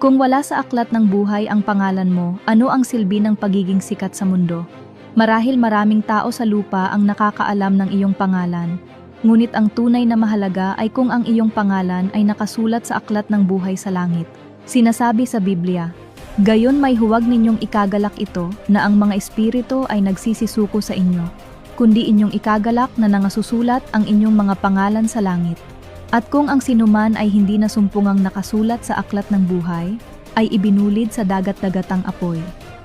Kung wala sa aklat ng buhay ang pangalan mo, ano ang silbi ng pagiging sikat sa mundo? Marahil maraming tao sa lupa ang nakakaalam ng iyong pangalan. Ngunit ang tunay na mahalaga ay kung ang iyong pangalan ay nakasulat sa aklat ng buhay sa langit. Sinasabi sa Biblia, "Gayon may huwag ninyong ikagalak ito na ang mga espiritu ay nagsisisuko sa inyo, kundi inyong ikagalak na nangasusulat ang inyong mga pangalan sa langit." At kung ang sinuman ay hindi nasumpungang nakasulat sa aklat ng buhay, ay ibinulid sa dagat-dagatang apoy.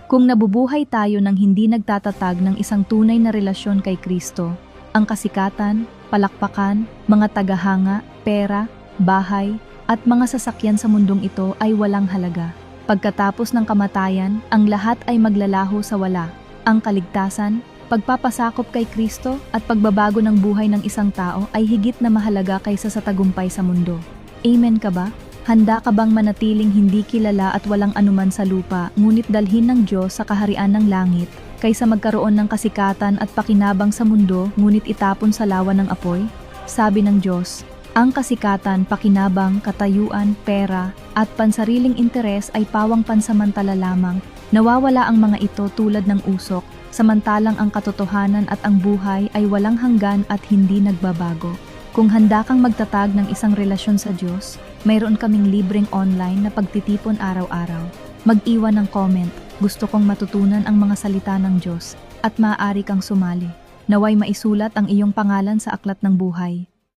Kung nabubuhay tayo ng hindi nagtatatag ng isang tunay na relasyon kay Kristo, ang kasikatan, palakpakan, mga tagahanga, pera, bahay, at mga sasakyan sa mundong ito ay walang halaga. Pagkatapos ng kamatayan, ang lahat ay maglalaho sa wala. Ang kaligtasan, pagpapasakop kay Kristo at pagbabago ng buhay ng isang tao ay higit na mahalaga kaysa sa tagumpay sa mundo. Amen ka ba? Handa ka bang manatiling hindi kilala at walang anuman sa lupa, ngunit dalhin ng Diyos sa kaharian ng langit, kaysa magkaroon ng kasikatan at pakinabang sa mundo, ngunit itapon sa lawa ng apoy? Sabi ng Diyos, ang kasikatan, pakinabang, katayuan, pera, at pansariling interes ay pawang pansamantala lamang. Nawawala ang mga ito tulad ng usok, samantalang ang katotohanan at ang buhay ay walang hanggan at hindi nagbabago. Kung handa kang magtatag ng isang relasyon sa Diyos, mayroon kaming libreng online na pagtitipon araw-araw. Mag-iwan ng comment, gusto kong matutunan ang mga salita ng Diyos, at maaari kang sumali. Naway maisulat ang iyong pangalan sa aklat ng buhay.